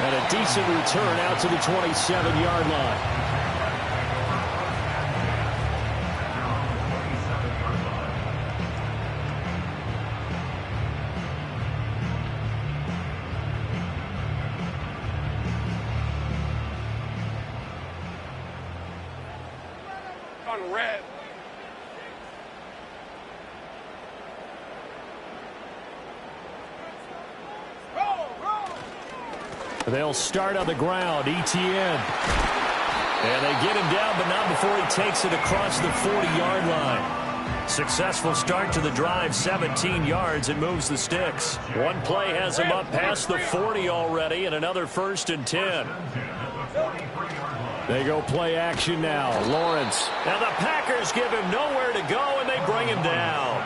And a decent return out to the 27-yard line. On red. They'll start on the ground. Etienne. And they get him down, but not before he takes it across the 40-yard line. Successful start to the drive, 17 yards, and moves the sticks. One play has him up past the 40 already, and another 1st and 10. They go play action now. Lawrence. Now the Packers give him nowhere to go, and they bring him down.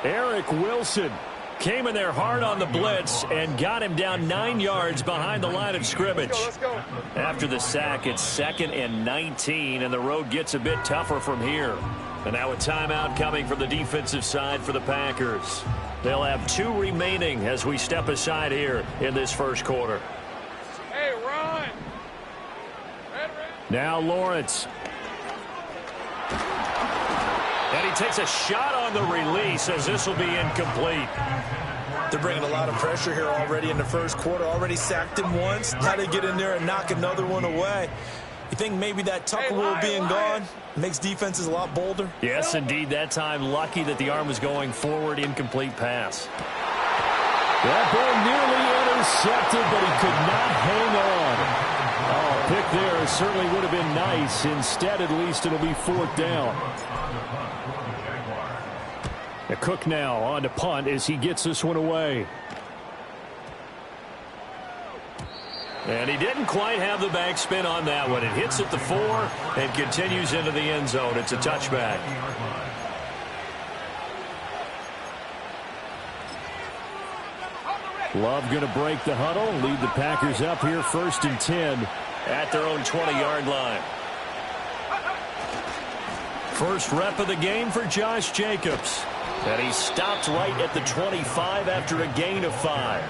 Eric Wilson came in there hard on the blitz and got him down 9 yards behind the line of scrimmage. Let's go. After the sack, it's 2nd and 19, and the road gets a bit tougher from here. And now a timeout coming from the defensive side for the Packers. They'll have 2 remaining as we step aside here in this first quarter. Hey, run. Red. Now Lawrence. And he takes a shot on the release as this will be incomplete. They're bringing a lot of pressure here already in the first quarter. Already sacked him once. Now they get in there and knock another one away. You think maybe that tucker rule being gone makes defenses a lot bolder? Yes, indeed. That time, lucky that the arm was going forward. Incomplete pass. That ball nearly intercepted, but he could not hang on. Oh, pick there certainly would have been nice. Instead, at least it'll be 4th down. The Cook now on to punt as he gets this one away. And he didn't quite have the backspin on that one. It hits at the 4 and continues into the end zone. It's a touchback. Love going to break the huddle, lead the Packers up here 1st and 10 at their own 20-yard line. First rep of the game for Josh Jacobs. And he stopped right at the 25 after a gain of 5.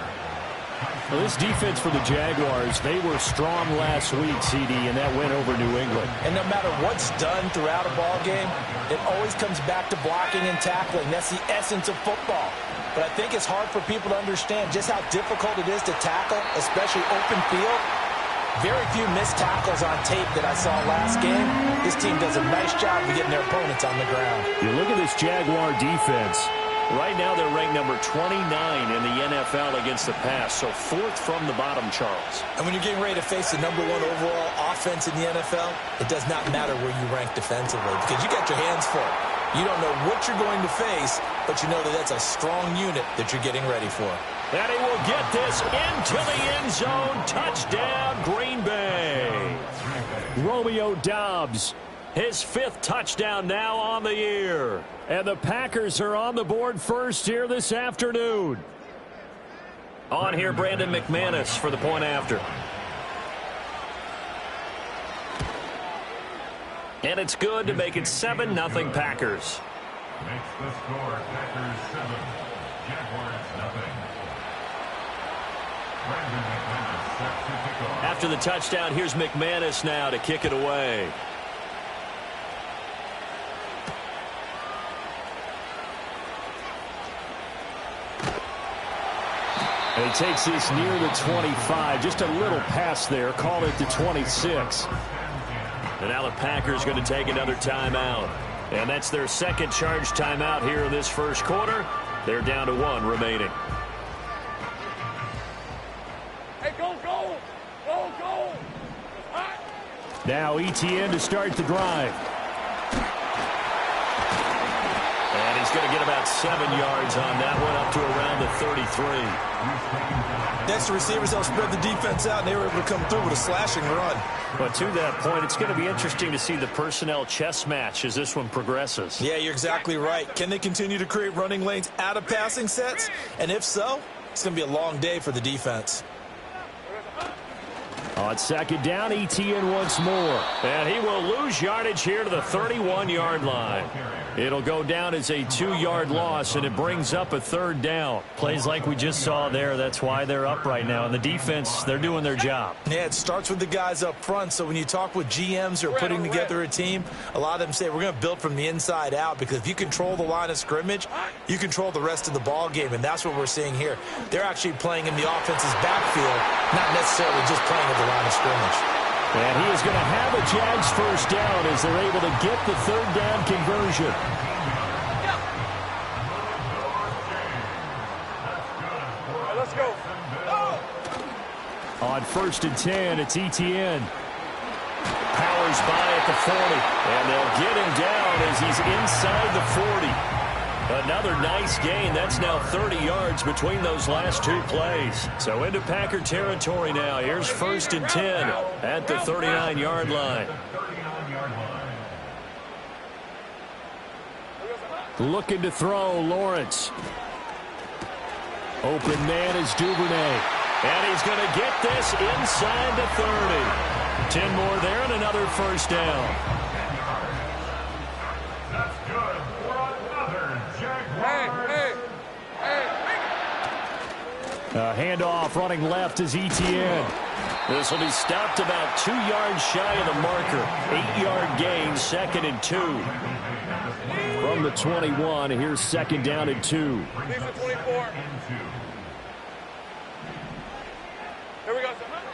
Well, this defense for the Jaguars, they were strong last week, CD, and that went over New England. And no matter what's done throughout a ball game, it always comes back to blocking and tackling. That's the essence of football. But I think it's hard for people to understand just how difficult it is to tackle, especially open field. Very few missed tackles on tape that I saw last game. This team does a nice job of getting their opponents on the ground. You look at this Jaguar defense. Right now they're ranked number 29 in the NFL against the pass, so 4th from the bottom, Charles. And when you're getting ready to face the number 1 overall offense in the NFL, it does not matter where you rank defensively because you got your hands full. You don't know what you're going to face, but you know that that's a strong unit that you're getting ready for. And he will get this into the end zone. Touchdown, Green Bay. Romeo Doubs, his 5th touchdown now on the year. And the Packers are on the board first here this afternoon. On here, Brandon McManus for the point after. And it's good to make it 7-0 Packers. Makes the score Packers 7, Jaguars 0. Brandon McManus set to kick off. After the touchdown, here's McManus now to kick it away. And he takes this near the 25. Just a little pass there. Call it the 26. And now the Packers going to take another timeout. And that's their 2nd charge timeout here in this first quarter. They're down to 1 remaining. Hey, go. Now Etienne to start the drive. And he's going to get about 7 yards on that one, up to around the 33. Next, the receivers help spread the defense out, and they were able to come through with a slashing run. But to that point, it's going to be interesting to see the personnel chess match as this one progresses. Yeah, you're exactly right. Can they continue to create running lanes out of passing sets? And if so, it's going to be a long day for the defense. On 2nd down, Etienne once more. And he will lose yardage here to the 31-yard line. It'll go down as a 2-yard loss, and it brings up a 3rd down. Plays like we just saw there. That's why they're up right now. And the defense, they're doing their job. Yeah, it starts with the guys up front. So when you talk with GMs who are putting together a team, a lot of them say we're going to build from the inside out, because if you control the line of scrimmage, you control the rest of the ball game, and that's what we're seeing here. They're actually playing in the offense's backfield, not necessarily just playing at the line of scrimmage. And he is going to have a Jags first down as they're able to get the 3rd down conversion. Let's go. On 1st and 10, it's Etienne. Powers by at the 40. And they'll get him down as he's inside the 40. Another nice gain. That's now 30 yards between those last 2 plays. So into Packer territory now. Here's 1st and 10 at the 39-yard line. Looking to throw, Lawrence. Open man is Duvernay. And he's going to get this inside the 30. 10 more there and another first down. That's good for another Jaguars. A handoff running left is Etienne. This will be stopped about 2 yards shy of the marker. 8-yard gain, 2nd and 2. From the 21, here's 2nd down and 2.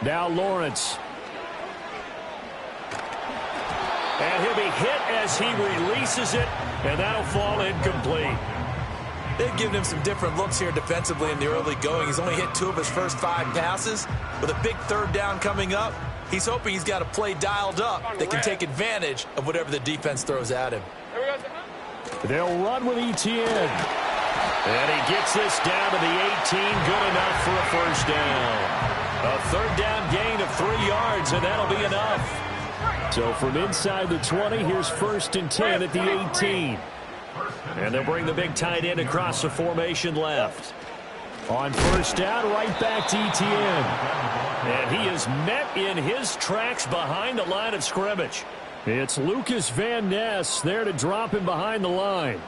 Now Lawrence. And he'll be hit as he releases it, and that'll fall incomplete. They've given him some different looks here defensively in the early going. He's only hit 2 of his first 5 passes. With a big 3rd down coming up, he's hoping he's got a play dialed up that can take advantage of whatever the defense throws at him. They'll run with Etienne. And he gets this down to the 18. Good enough for a first down. A 3rd down gain of 3 yards, and that'll be enough. So from inside the 20, here's 1st and 10 at the 18. And they'll bring the big tight end across the formation left. On 1st down, right back to Etienne. And he is met in his tracks behind the line of scrimmage. It's Lucas Van Ness there to drop him behind the line.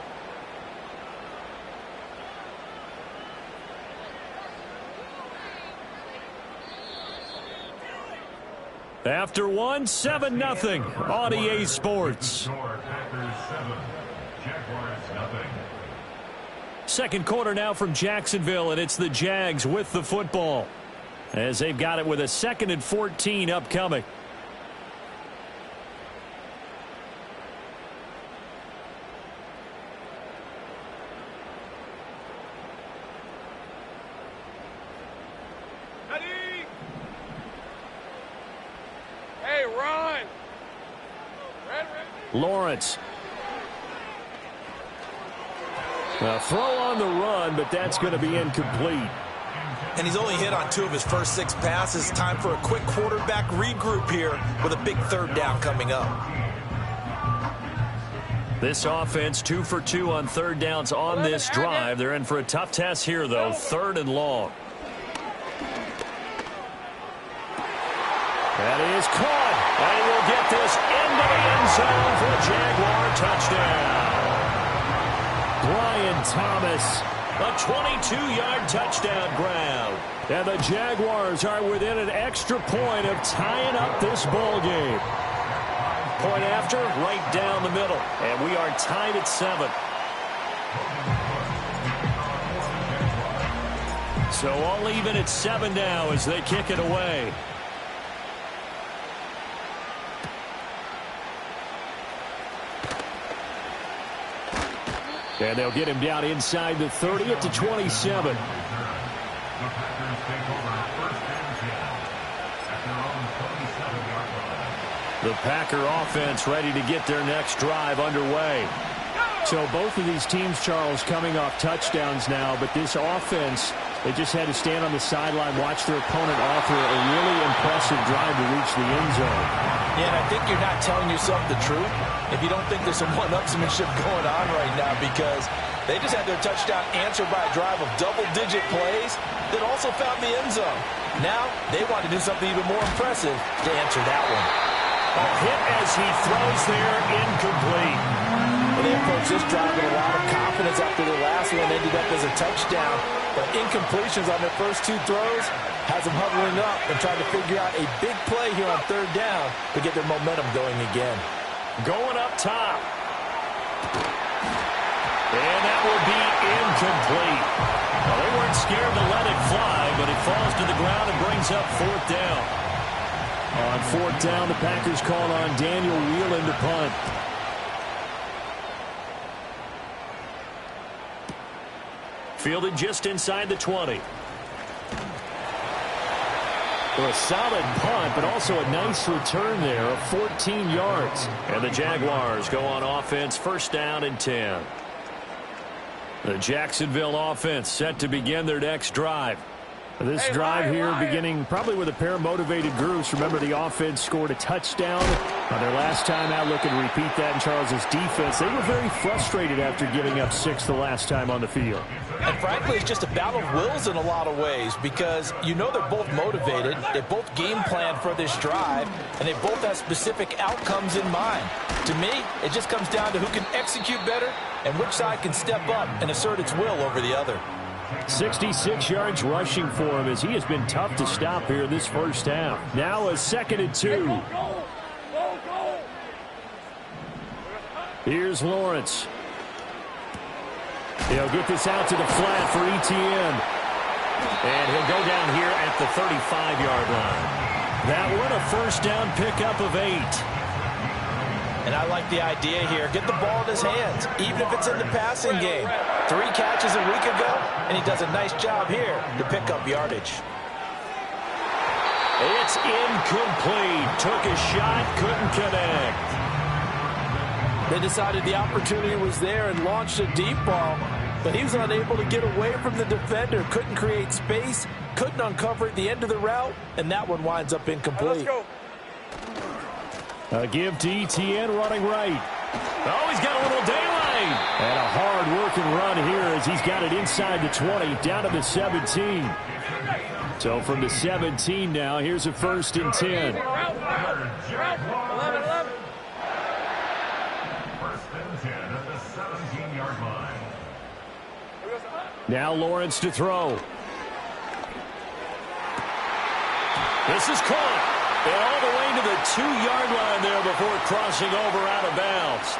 After 1, 7-0 on EA Sports. Second quarter now from Jacksonville, and it's the Jags with the football as they've got it with a 2nd and 14 upcoming. Hey, run. Lawrence. A throw on the run, but that's going to be incomplete. And he's only hit on 2 of his first 6 passes. Time for a quick quarterback regroup here with a big 3rd down coming up. This offense 2 for 2 on 3rd downs on this drive. They're in for a tough test here, though. 3rd and long. That is caught. And we'll get this into the end zone for a Jaguar touchdown. Brian Thomas, a 22-yard touchdown grab. And the Jaguars are within an extra point of tying up this ball game. Point after, right down the middle. And we are tied at 7. So all even at 7 now as they kick it away. And they'll get him down inside the 30 at the 27. The Packer offense ready to get their next drive underway. So both of these teams, Charles, coming off touchdowns now, but this offense, they just had to stand on the sideline, watch their opponent offer a really impressive drive to reach the end zone. Yeah, and I think you're not telling yourself the truth if you don't think there's some one-upsmanship going on right now, because they just had their touchdown answered by a drive of double-digit plays that also found the end zone. Now they want to do something even more impressive to answer that one. A hit as he throws there, incomplete. Well, they approached this drive with a lot of confidence after their last one ended up as a touchdown. But incompletions on their first two throws has them huddling up and trying to figure out a big play here on third down to get their momentum going again. Going up top. And that will be incomplete. Well, they weren't scared to let it fly, but it falls to the ground and brings up fourth down. On fourth down, the Packers called on Daniel Whelan to punt. Fielded just inside the 20. A solid punt, but also a nice return there of 14 yards. And the Jaguars go on offense, first down and 10. The Jacksonville offense set to begin their next drive. This drive here beginning probably with a pair of motivated groups. Remember, the offense scored a touchdown on their last time out. Looking to repeat that in Charles's defense. They were very frustrated after giving up 6 the last time on the field. And frankly, it's just a battle of wills in a lot of ways because you know they're both motivated. They both game plan for this drive, and they both have specific outcomes in mind. To me, it just comes down to who can execute better and which side can step up and assert its will over the other. 66 yards rushing for him as he has been tough to stop here this first half. Now a 2nd and 2. Here's Lawrence. He'll get this out to the flat for Etienne. And he'll go down here at the 35-yard line. That one a first down pickup of 8. And I like the idea here. Get the ball in his hands, even if it's in the passing game. 3 catches a week ago, and he does a nice job here to pick up yardage. It's incomplete. Took a shot, couldn't connect. They decided the opportunity was there and launched a deep ball, but he was unable to get away from the defender. Couldn't create space, couldn't uncover at the end of the route, and that one winds up incomplete. Let's go. A give to Etienne running right. Oh, he's got a little daylight. And a hard-working run here as he's got it inside the 20, down to the 17. So from the 17 now, here's a 1st and 10. 11. First and 10 at the 17-yard line. Now Lawrence to throw. This is caught. And all the way to the 2-yard line there before crossing over out of bounds.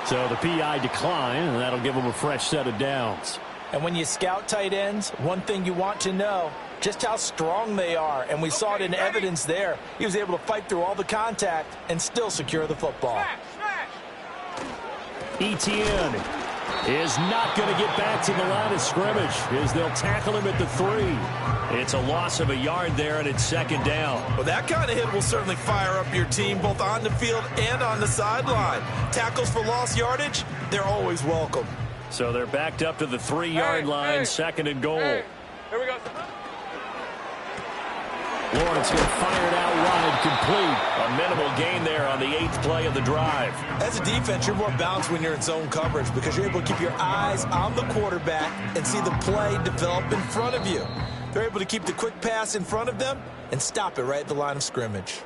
So the PI decline, and that'll give them a fresh set of downs. And when you scout tight ends, one thing you want to know, just how strong they are. And we saw it in evidence there. He was able to fight through all the contact and still secure the football. Etienne is not going to get back to the line of scrimmage as they'll tackle him at the 3. It's a loss of a yard there, and it's 2nd down. Well, that kind of hit will certainly fire up your team both on the field and on the sideline. Tackles for lost yardage, they're always welcome. So they're backed up to the 3-yard line, 2nd and goal. Here we go. Lawrence going to fire it out wide, complete. A minimal gain there on the 8th play of the drive. As a defense, you're more balanced when you're in zone coverage because you're able to keep your eyes on the quarterback and see the play develop in front of you. They're able to keep the quick pass in front of them and stop it right at the line of scrimmage.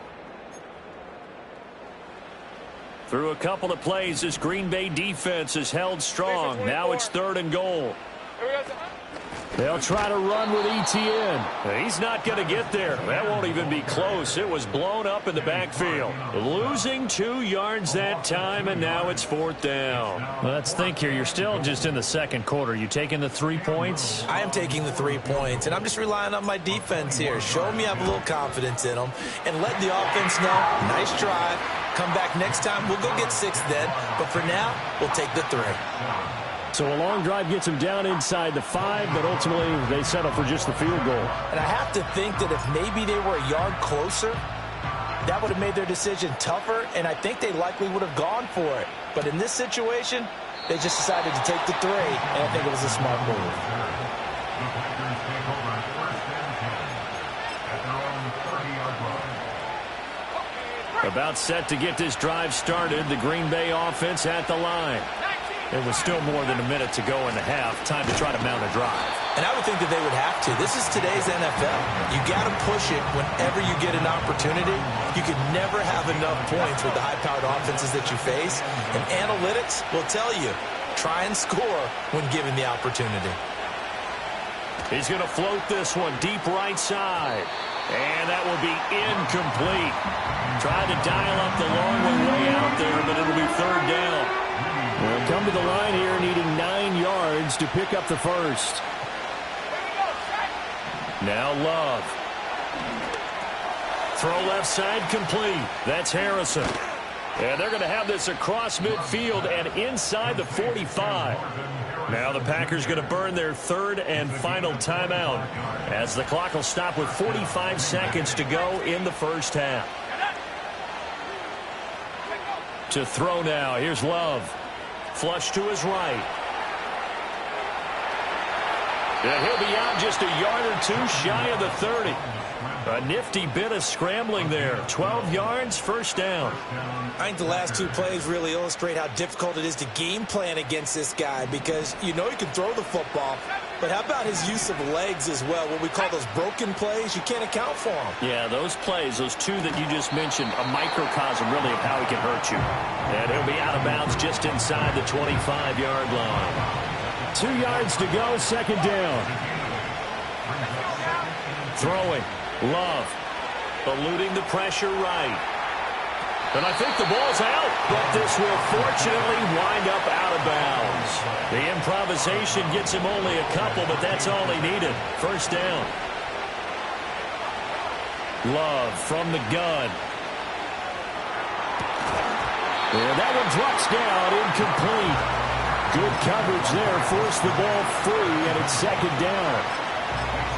Through a couple of plays, this Green Bay defense is held strong. Now it's 3rd and goal. They'll try to run with Etienne. He's not going to get there. That won't even be close. It was blown up in the backfield. Losing 2 yards that time, and now it's 4th down. Well, let's think here. You're still just in the 2nd quarter. You taking the 3 points? I am taking the 3 points, and I'm just relying on my defense here. Show me I have a little confidence in them, and let the offense know, nice drive. Come back next time. We'll go get 6 then, but for now, we'll take the 3. So a long drive gets them down inside the 5, but ultimately they settle for just the field goal. And I have to think that if maybe they were a yard closer, that would have made their decision tougher, and I think they likely would have gone for it. But in this situation, they just decided to take the 3, and I think it was a smart move. The Packers take over first and 10 at their own 30-yard line. About set to get this drive started. The Green Bay offense at the line. It was still more than a minute to go in the half. Time to try to mount a drive. And I would think that they would have to. This is today's NFL. You got to push it whenever you get an opportunity. You could never have enough points with the high-powered offenses that you face. And analytics will tell you, try and score when given the opportunity. He's going to float this one deep right side. And that will be incomplete. Tried to dial up the long way out there, but it'll be third down. Well, come to the line here, needing 9 yards to pick up the first. Now Love. Throw left side complete. That's Harrison. And they're going to have this across midfield and inside the 45. Now the Packers going to burn their third and final timeout as the clock will stop with 45 seconds to go in the first half. To throw now. Here's Love. Flush to his right. And he'll be out just a yard or two shy of the 30. A nifty bit of scrambling there. 12 yards, first down. I think the last two plays really illustrate how difficult it is to game plan against this guy because you know he can throw the football, but how about his use of legs as well? What we call those broken plays, you can't account for them. Yeah, those plays, those two that you just mentioned, a microcosm really of how he can hurt you. And he'll be out of bounds just inside the 25-yard line. 2 yards to go, second down. Throwing. Love. Eluding the pressure right. And I think the ball's out, but this will fortunately wind up out of bounds. The improvisation gets him only a couple, but that's all he needed. First down. Love from the gun. And that one drops down, incomplete. Good coverage there, forced the ball free, and it's second down.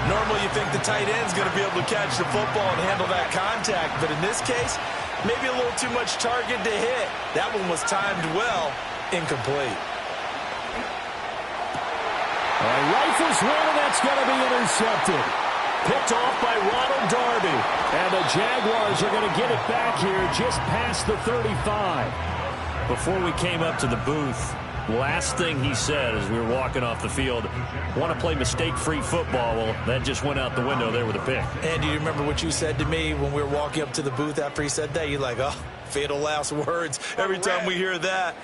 Normally you think the tight end's going to be able to catch the football and handle that contact, but in this case, maybe a little too much target to hit. That one was timed well, incomplete. Rifles one, and that's going to be intercepted. Picked off by Ronald Darby. And the Jaguars are going to get it back here just past the 35. Before we came up to the booth, last thing he said as we were walking off the field, want to play mistake-free football. Well, that just went out the window there with a pick. And do you remember what you said to me when we were walking up to the booth after he said that? You're like, oh, fatal last words. Every time we hear that,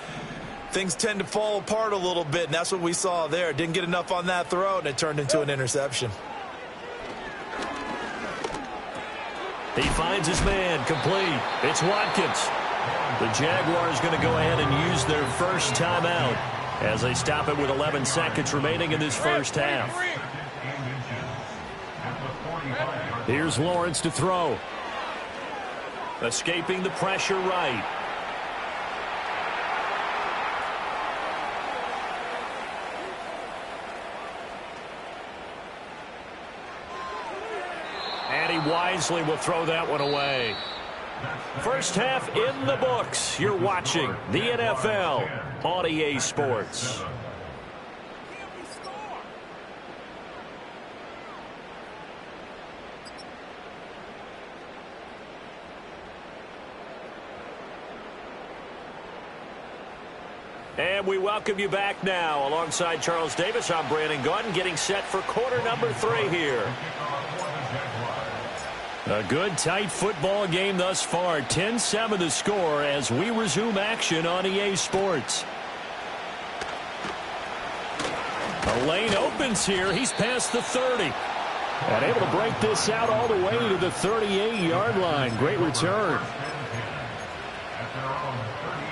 things tend to fall apart a little bit, and that's what we saw there. Didn't get enough on that throw, and it turned into an interception. He finds his man, complete. It's Watkins. The Jaguars going to go ahead and use their first timeout as they stop it with 11 seconds remaining in this first half. Here's Lawrence to throw. Escaping the pressure right. And he wisely will throw that one away. First half in the books. You're watching the NFL on EA Sports. And we welcome you back now. Alongside Charles Davis, I'm Brandon Gordon, getting set for quarter number 3 here. A good, tight football game thus far. 10-7 the score as we resume action on EA Sports. The lane opens here. He's past the 30. And able to break this out all the way to the 38-yard line. Great return.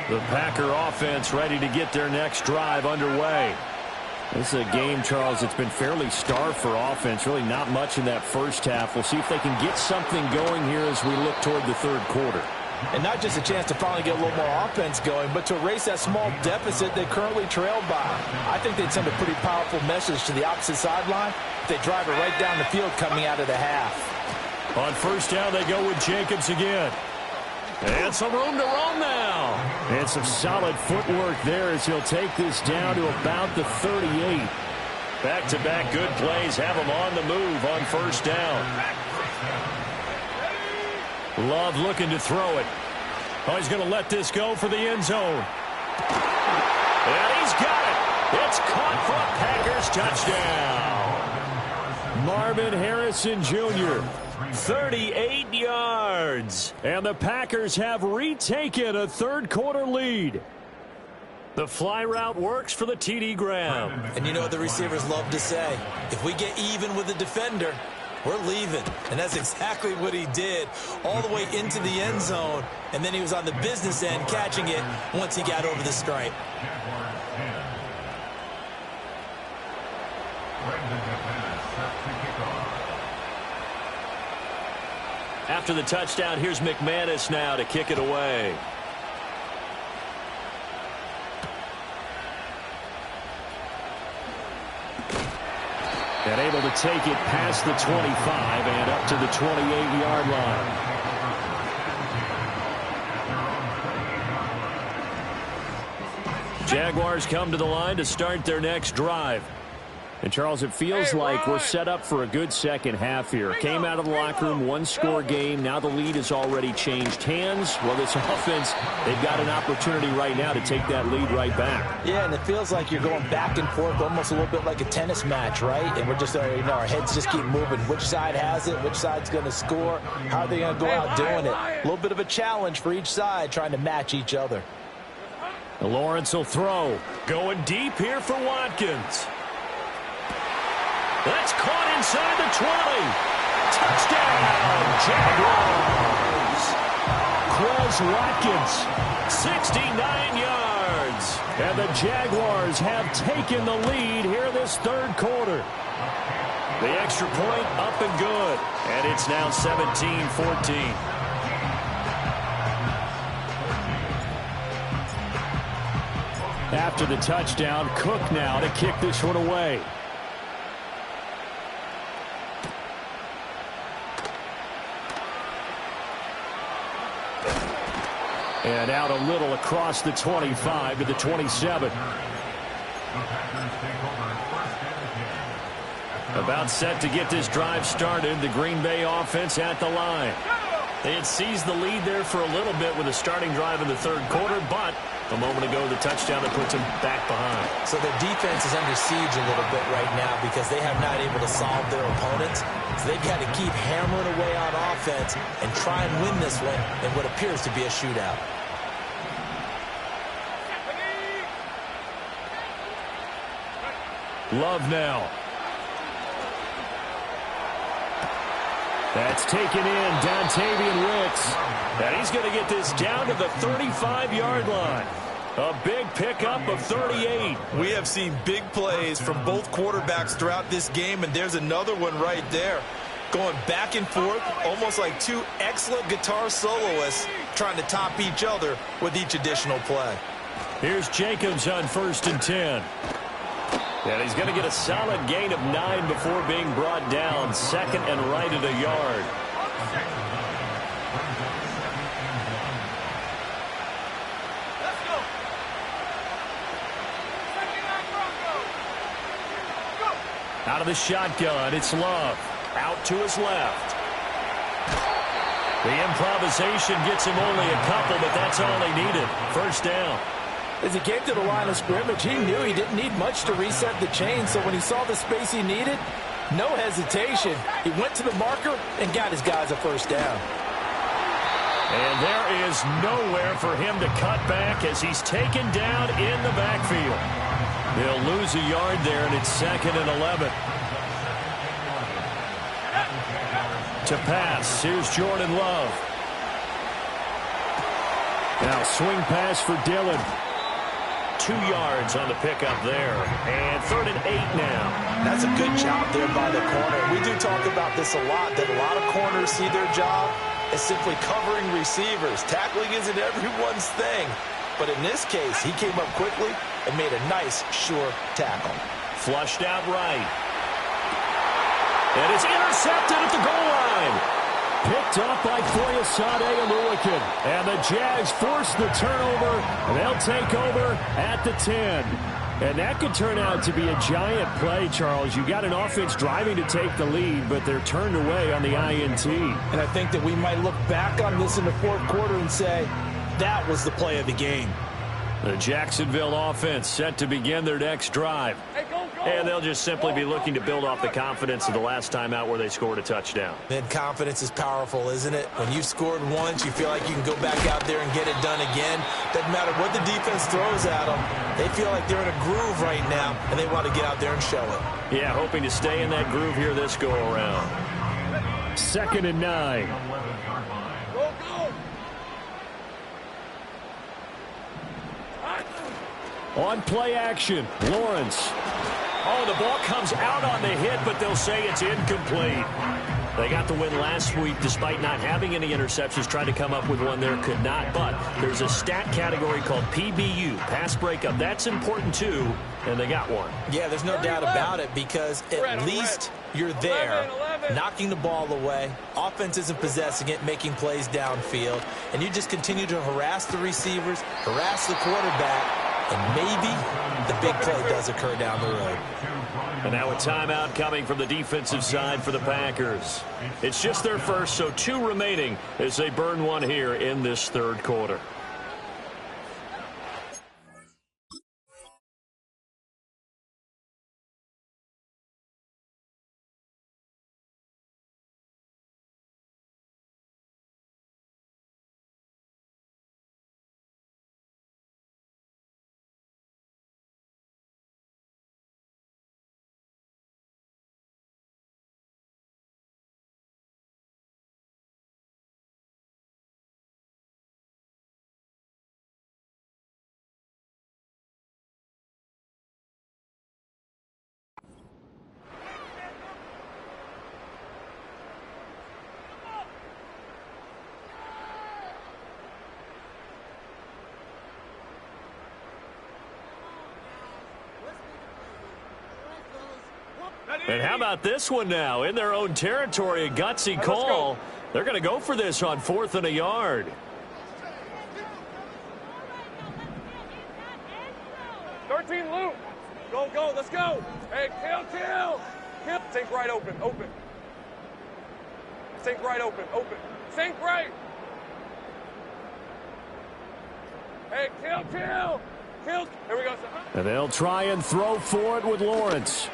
The Packer offense ready to get their next drive underway. This is a game, Charles, it's been fairly starved for offense. Really not much in that first half. We'll see if they can get something going here as we look toward the third quarter. And not just a chance to finally get a little more offense going, but to erase that small deficit they currently trailed by. I think they'd send a pretty powerful message to the opposite sideline if they drive it right down the field coming out of the half. On first down, they go with Jacobs again. And some room to roam now. And some solid footwork there as he'll take this down to about the 38. Back-to-back good plays have him on the move on first down. Love looking to throw it. Oh, he's going to let this go for the end zone. And he's got It's caught for a Packers touchdown. Marvin Harrison Jr., 38 yards. And the Packers have retaken a third-quarter lead. The fly route works for the TD grab. And you know what the receivers love to say? If we get even with the defender, we're leaving. And that's exactly what he did all the way into the end zone. And then he was on the business end catching it once he got over the stripe. After the touchdown, here's McManus now to kick it away. And able to take it past the 25 and up to the 28-yard line. Jaguars come to the line to start their next drive. And, Charles, it feels like we're set up for a good second half here. Came out of the locker room, one-score game. Now the lead has already changed hands. Well, this offense, they've got an opportunity right now to take that lead right back. Yeah, and it feels like you're going back and forth, almost a little bit like a tennis match, right? And we're just, our heads just keep moving. Which side has it? Which side's going to score? How are they going to go out doing it? A little bit of a challenge for each side, trying to match each other. Lawrence will throw. Going deep here for Watkins. That's caught inside the 20. Touchdown, Jaguars. Quez Watkins, 69 yards. And the Jaguars have taken the lead here this third quarter. The extra point up and good. And it's now 17-14. After the touchdown, Cook now to kick this one away. And out a little across the 25 to the 27. About set to get this drive started. The Green Bay offense at the line. They had seized the lead there for a little bit with a starting drive in the third quarter, but a moment ago the touchdown that puts them back behind. So their defense is under siege a little bit right now because they have not able to solve their opponents. So they've got to keep hammering away on offense and try and win this one in what appears to be a shootout. Love now. That's taken in, Dontavian Wicks. And he's going to get this down to the 35-yard line. A big pickup of 38. We have seen big plays from both quarterbacks throughout this game, and there's another one right there. Going back and forth, almost like two excellent guitar soloists trying to top each other with each additional play. Here's Jacobs on 1st and 10. And he's going to get a solid gain of 9 before being brought down. Second and right at a yard. Let's go. Out of the shotgun, it's Love. Out to his left. The improvisation gets him only a couple, but that's all he needed. First down. As he came to the line of scrimmage, he knew he didn't need much to reset the chain, so when he saw the space he needed, no hesitation. He went to the marker and got his guys a first down. And there is nowhere for him to cut back as he's taken down in the backfield. They'll lose a yard there, and it's 2nd and 11. To pass, here's Jordan Love. Now swing pass for Dillon. 2 yards on the pickup there. And 3rd and 8 now. That's a good job there by the corner. We do talk about this a lot, that a lot of corners see their job as simply covering receivers. Tackling isn't everyone's thing. But in this case, he came up quickly and made a nice, sure tackle. Flushed out right. And it's intercepted at the goal line. Picked up by Foyesade Oluwakin. And the Jags force the turnover. And they'll take over at the 10. And that could turn out to be a giant play, Charles. You got an offense driving to take the lead, but they're turned away on the INT. And I think that we might look back on this in the fourth quarter and say, that was the play of the game. The Jacksonville offense set to begin their next drive. And they'll just simply be looking to build off the confidence of the last time out where they scored a touchdown. And confidence is powerful, isn't it? When you've scored once, you feel like you can go back out there and get it done again. Doesn't matter what the defense throws at them. They feel like they're in a groove right now, and they want to get out there and show it. Yeah, hoping to stay in that groove here this go-around. 2nd and 9. On play action, Lawrence. Oh, the ball comes out on the hit, but they'll say it's incomplete. They got the win last week despite not having any interceptions. Tried to come up with one there, could not. But there's a stat category called PBU, pass breakup. That's important too, and they got one. Yeah, there's no doubt about it because at least you're there, knocking the ball away. Offense isn't possessing it, making plays downfield. And you just continue to harass the receivers, harass the quarterback, and maybe the big play does occur down the road. And now a timeout coming from the defensive side for the Packers. It's just their first, so 2 remaining as they burn one here in this 3rd quarter. And how about this one now? In their own territory, a gutsy call. They're going to go for this on 4th and a yard. 13 loop. Go, go, let's go. Hey, kill. Sink right open. Sink right open. Sink right. Hey, kill. Here we go. And they'll try and throw for it with Lawrence.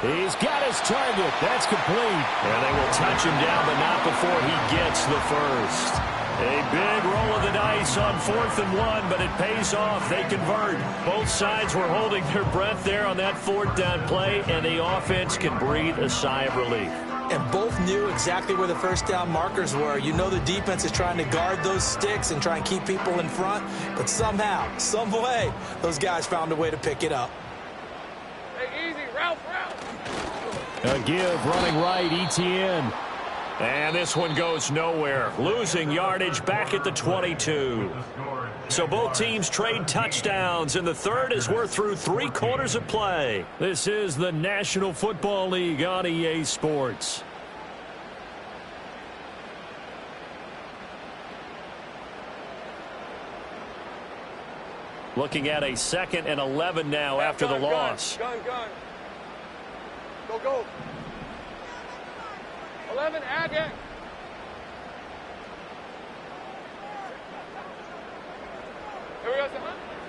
He's got his target. That's complete. And they will touch him down, but not before he gets the first. A big roll of the dice on 4th and 1, but it pays off. They convert. Both sides were holding their breath there on that 4th down play, and the offense can breathe a sigh of relief. And both knew exactly where the first down markers were. You know the defense is trying to guard those sticks and try and keep people in front, but somehow, some way, those guys found a way to pick it up. Hey, easy, route. A give running right, Etienne. And this one goes nowhere. Losing yardage back at the 22. So both teams trade touchdowns in the 3rd as we're through 3 quarters of play. This is the National Football League on EA Sports. Looking at a 2nd and 11 now after the loss. Gun. Go. 11, add it. Here we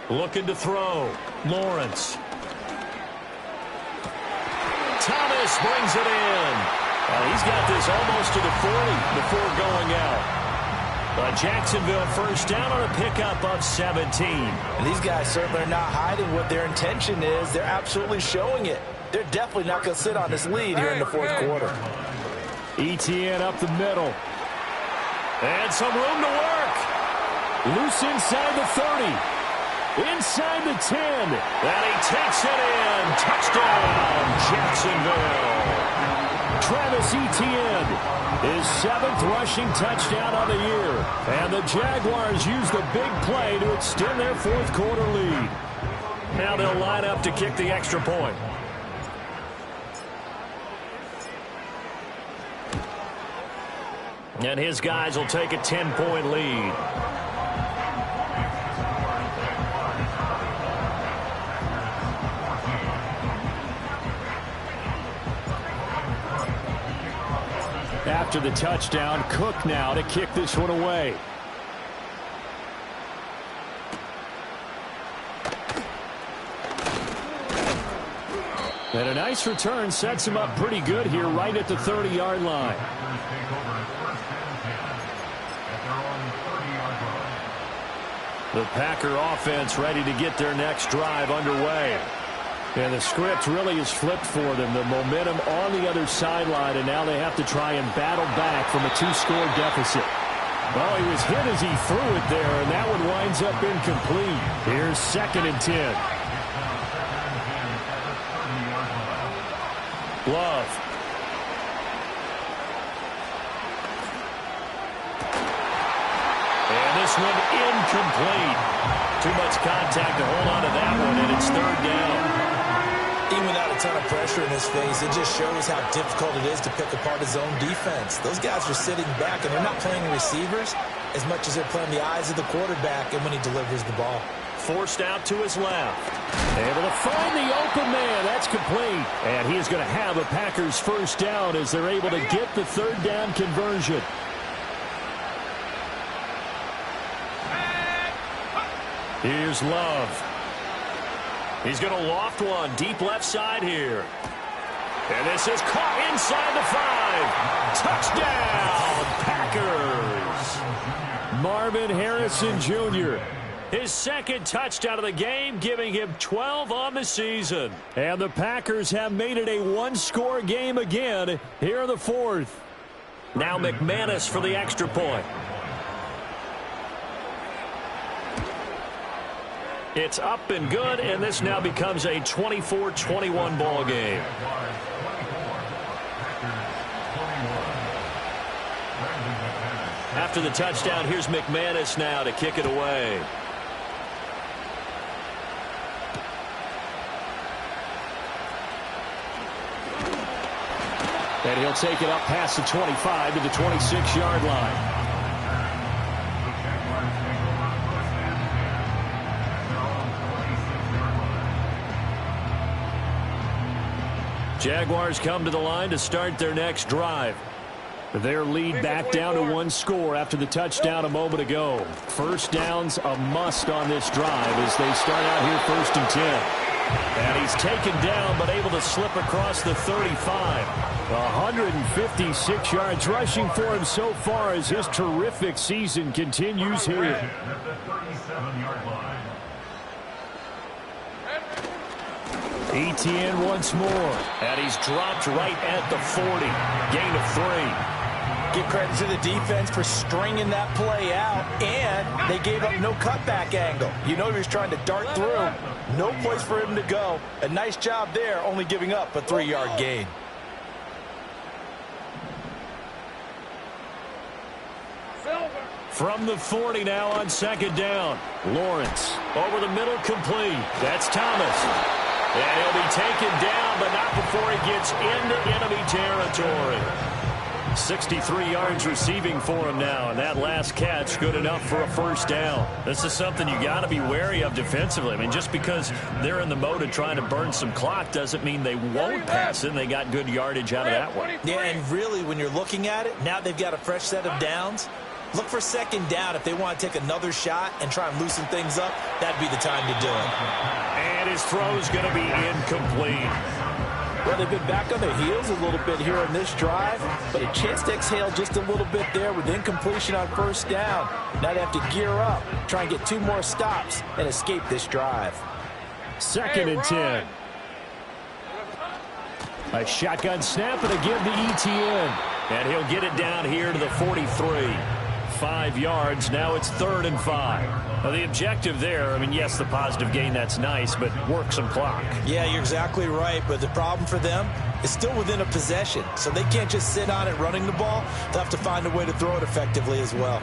go. Looking to throw. Lawrence. Thomas brings it in. He's got this almost to the 40 before going out. But Jacksonville first down on a pickup of 17. And these guys certainly are not hiding what their intention is. They're absolutely showing it. They're definitely not going to sit on this lead here in the 4th quarter. Etienne up the middle. And some room to work. Loose inside the 30. Inside the 10. And he takes it in. Touchdown, Jacksonville. Travis Etienne, his 7th rushing touchdown on the year. And the Jaguars use the big play to extend their 4th quarter lead. Now they'll line up to kick the extra point. And his guys will take a 10-point lead. After the touchdown, Cook now to kick this one away. And a nice return sets him up pretty good here right at the 30-yard line. The Packer offense ready to get their next drive underway. And the script really is flipped for them. The momentum on the other sideline, and now they have to try and battle back from a 2-score deficit. Well, he was hit as he threw it there, and that one winds up incomplete. Here's 2nd and 10. Love. And this one incomplete. Too much contact to hold on to that one, and it's 3rd down. Even without a ton of pressure in his face, it just shows how difficult it is to pick apart his own defense. Those guys are sitting back, and they're not playing receivers as much as they're playing the eyes of the quarterback and when he delivers the ball. Forced out to his left. Able to find the open man. That's complete. And he is going to have a Packers 1st down as they're able to get the 3rd down conversion. Here's Love. He's going to loft one deep left side here. And this is caught inside the 5. Touchdown, Packers. Marvin Harrison Jr. His 2nd touchdown of the game, giving him 12 on the season. And the Packers have made it a 1-score game again here in the 4th. Now McManus for the extra point. It's up and good, and this now becomes a 24-21 ball game. After the touchdown, here's McManus now to kick it away. And he'll take it up past the 25 to the 26-yard line. Jaguars come to the line to start their next drive. Their lead back down to 1 score after the touchdown a moment ago. 1st downs a must on this drive as they start out here 1st and 10. And he's taken down but able to slip across the 35. 156 yards rushing for him so far as his terrific season continues here. Etienne once more. And he's dropped right at the 40. Gain of 3. Give credit to the defense for stringing that play out, and they gave up no cutback angle. You know he was trying to dart through. No place for him to go. A nice job there, only giving up a 3-yard gain. From the 40 now on 2nd down. Lawrence over the middle, complete. That's Thomas. And he'll be taken down, but not before he gets into enemy territory. 63 yards receiving for him now, and that last catch good enough for a 1st down. This is something you got to be wary of defensively. I mean, just because they're in the mode of trying to burn some clock doesn't mean they won't pass it. They got good yardage out of that one. Yeah, and really, when you're looking at it, now they've got a fresh set of downs. Look for 2nd down if they want to take another shot and try and loosen things up. That'd be the time to do it. And his throw's going to be incomplete. Well, they've been back on their heels a little bit here on this drive, but a chance to exhale just a little bit there with incompletion on 1st down. Now they have to gear up, try and get 2 more stops, and escape this drive. 2nd and 10. A shotgun snap and a give to Etienne. And he'll get it down here to the 43. 5 yards. Now it's 3rd and 5. Now the objective there, I mean, yes, the positive gain, that's nice, but work some clock. Yeah, you're exactly right, but the problem for them is still within a possession, so they can't just sit on it running the ball. They'll have to find a way to throw it effectively as well.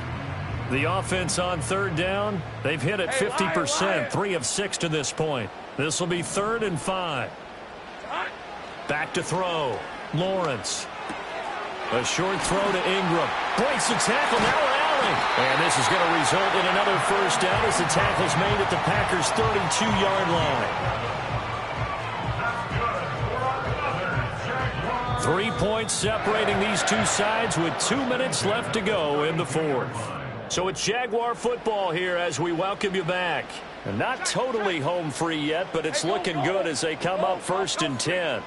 The offense on 3rd down, they've hit it 50%, 3 of 6 to this point. This will be 3rd and 5. Back to throw. Lawrence. A short throw to Ingram. Breaks the tackle, now rallying. And this is going to result in another 1st down as the tackle's made at the Packers' 32-yard line. 3 points separating these two sides with 2 minutes left to go in the 4th. So it's Jaguar football here as we welcome you back. And not totally home free yet, but it's looking good as they come up 1st and 10.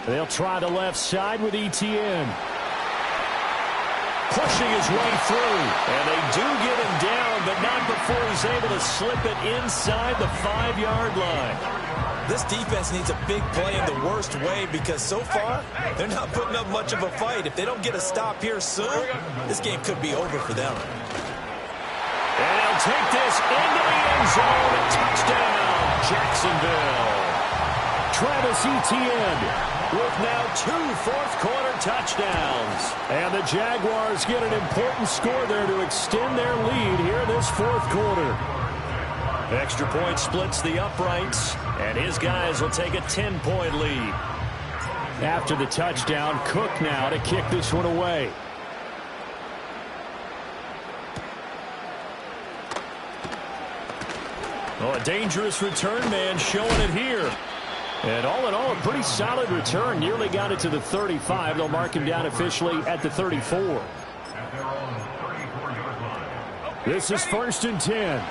They'll try the left side with ETN. Pushing his way through. And they do get him down, but not before he's able to slip it inside the 5-yard line. This defense needs a big play in the worst way because so far, they're not putting up much of a fight. If they don't get a stop here soon, this game could be over for them. And they'll take this into the end zone. Touchdown, Jacksonville. Travis Etienne with now 2 fourth-quarter touchdowns. And the Jaguars get an important score there to extend their lead here this 4th quarter. Extra point splits the uprights, and his guys will take a 10-point lead. After the touchdown, Cook now to kick this one away. Oh, a dangerous return man showing it here. And all in all, a pretty solid return. Nearly got it to the 35. They'll mark him down officially at the 34. This is 1st and 10.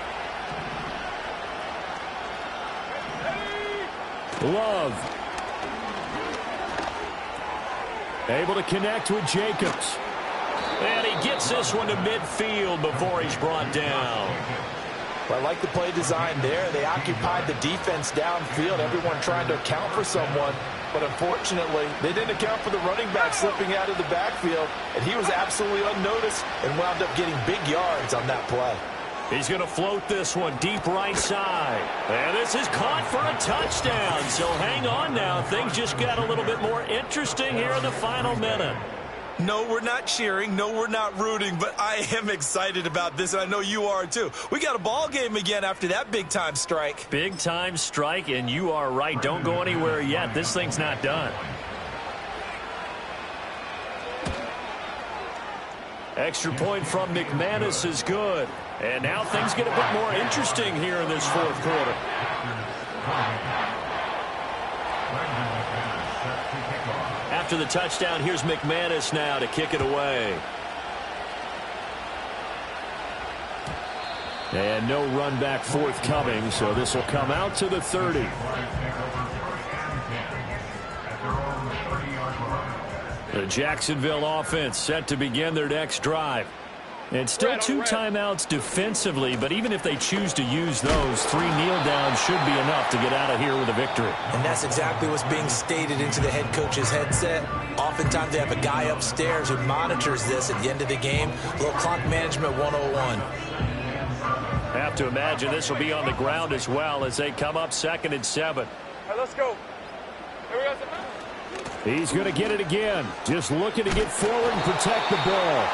Love. Able to connect with Jacobs. And he gets this one to midfield before he's brought down. Well, I like the play design there. They occupied the defense downfield, everyone trying to account for someone. But unfortunately, they didn't account for the running back slipping out of the backfield, and he was absolutely unnoticed and wound up getting big yards on that play. He's going to float this one deep right side. And this is caught for a touchdown. So hang on now. Things just got a little bit more interesting here in the final minute. No, we're not cheering. No, we're not rooting. But I am excited about this, and I know you are too. We got a ball game again after that big-time strike. Big-time strike, and you are right. Don't go anywhere yet. This thing's not done. Extra point from McManus is good. And now things get a bit more interesting here in this 4th quarter. After the touchdown, here's McManus now to kick it away. And no run back forthcoming, so this will come out to the 30. The Jacksonville offense set to begin their next drive. And still 2 timeouts defensively, but even if they choose to use those, 3 kneel downs should be enough to get out of here with a victory. And that's exactly what's being stated into the head coach's headset. Oftentimes they have a guy upstairs who monitors this at the end of the game. A little clock management 101. Have to imagine this will be on the ground as well as they come up 2nd and 7. All right, let's go. Here we go. He's going to get it again. Just looking to get forward and protect the ball.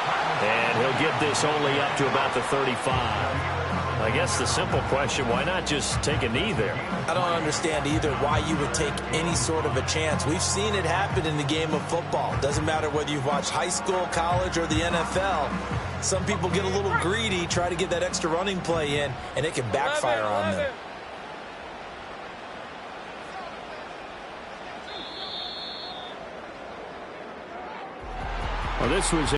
And he'll get this only up to about the 35. I guess the simple question, why not just take a knee there? I don't understand either why you would take any sort of a chance. We've seen it happen in the game of football. Doesn't matter whether you've watched high school, college, or the NFL. Some people get a little greedy, try to get that extra running play in, and it can backfire on them. Well, this was